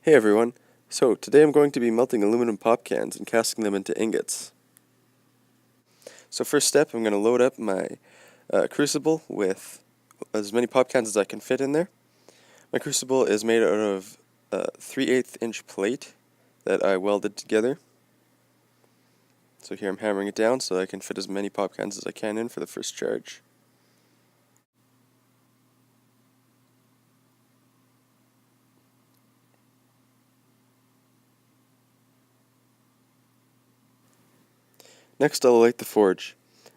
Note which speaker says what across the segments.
Speaker 1: Hey everyone, so today I'm going to be melting aluminum pop cans and casting them into ingots. So first step, I'm going to load up my crucible with as many pop cans as I can fit in there. My crucible is made out of 3/8 inch plate that I welded together. So here I'm hammering it down so I can fit as many pop cans as I can in for the first charge. Next I'll light the forge.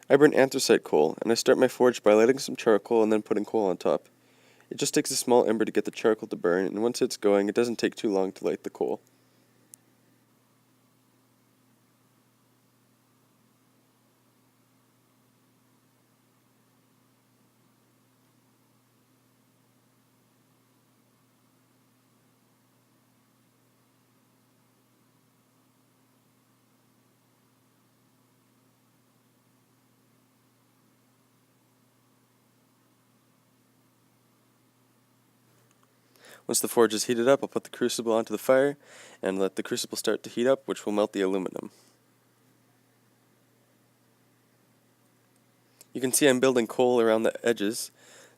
Speaker 1: I burn anthracite coal, and I start my forge by lighting some charcoal and then putting coal on top. It just takes a small ember to get the charcoal to burn, and once it's going, it doesn't take too long to light the coal. Once the forge is heated up, I'll put the crucible onto the fire and let the crucible start to heat up, which will melt the aluminum. You can see I'm building coal around the edges.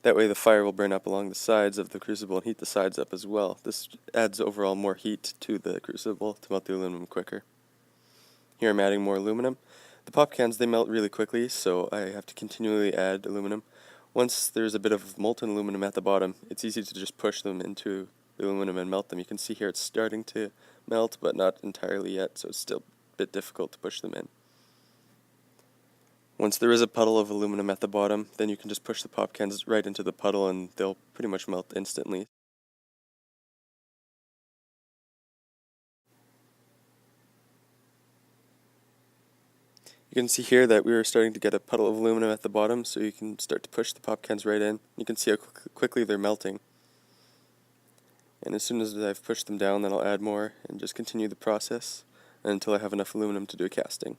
Speaker 1: That way the fire will burn up along the sides of the crucible and heat the sides up as well. This adds overall more heat to the crucible to melt the aluminum quicker. Here I'm adding more aluminum. The pop cans, they melt really quickly, so I have to continually add aluminum. Once there's a bit of molten aluminum at the bottom, it's easy to just push them into the aluminum and melt them. You can see here it's starting to melt, but not entirely yet, so it's still a bit difficult to push them in. Once there is a puddle of aluminum at the bottom, then you can just push the pop cans right into the puddle and they'll pretty much melt instantly. You can see here that we are starting to get a puddle of aluminum at the bottom, so you can start to push the pop cans right in. You can see how quickly they're melting. And as soon as I've pushed them down, then I'll add more and just continue the process until I have enough aluminum to do a casting.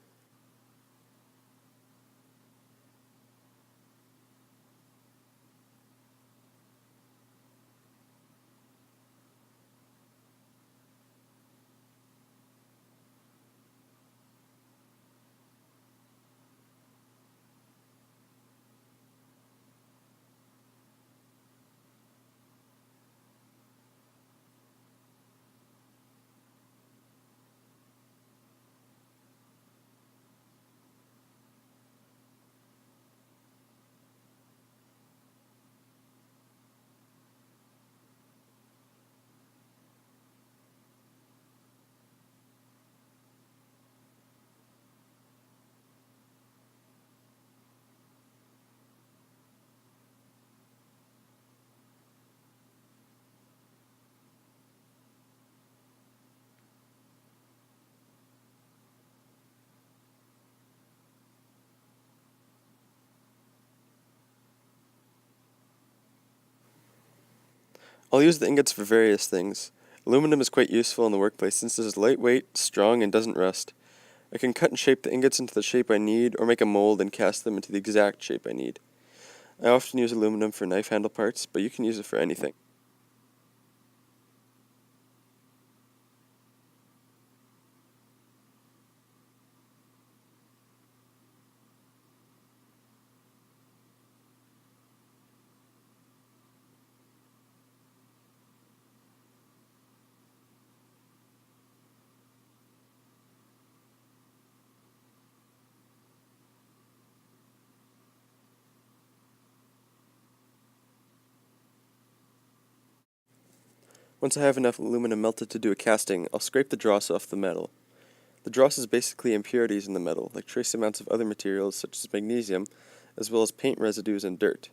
Speaker 1: I'll use the ingots for various things. Aluminum is quite useful in the workplace since it is lightweight, strong, and doesn't rust. I can cut and shape the ingots into the shape I need, or make a mold and cast them into the exact shape I need. I often use aluminum for knife handle parts, but you can use it for anything. Once I have enough aluminum melted to do a casting, I'll scrape the dross off the metal. The dross is basically impurities in the metal, like trace amounts of other materials such as magnesium, as well as paint residues and dirt.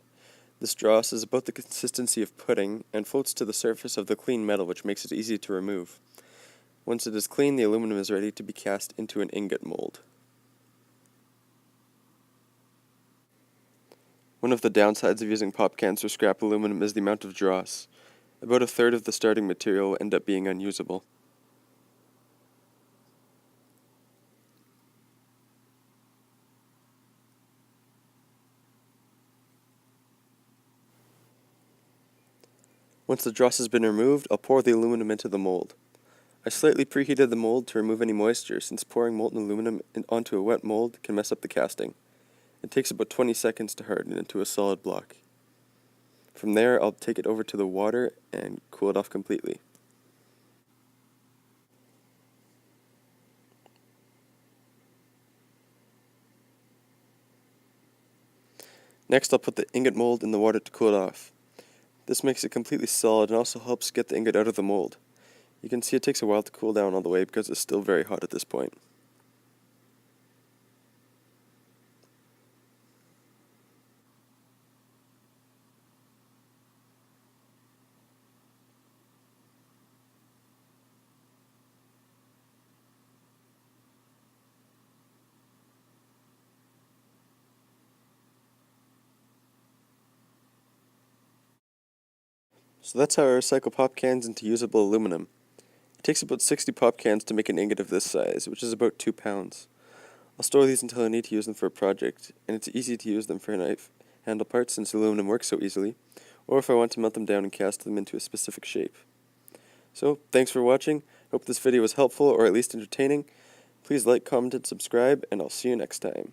Speaker 1: This dross is about the consistency of pudding and floats to the surface of the clean metal, which makes it easy to remove. Once it is clean, the aluminum is ready to be cast into an ingot mold. One of the downsides of using pop cans for scrap aluminum is the amount of dross. About a third of the starting material will end up being unusable. Once the dross has been removed, I'll pour the aluminum into the mold. I slightly preheated the mold to remove any moisture, since pouring molten aluminum onto a wet mold can mess up the casting. It takes about 20 seconds to harden into a solid block. From there, I'll take it over to the water and cool it off completely. Next, I'll put the ingot mold in the water to cool it off. This makes it completely solid and also helps get the ingot out of the mold. You can see it takes a while to cool down all the way because it's still very hot at this point. So that's how I recycle pop cans into usable aluminum. It takes about 60 pop cans to make an ingot of this size, which is about 2 pounds. I'll store these until I need to use them for a project, and it's easy to use them for knife handle parts since aluminum works so easily, or if I want to melt them down and cast them into a specific shape. So, thanks for watching. Hope this video was helpful or at least entertaining. Please like, comment, and subscribe, and I'll see you next time.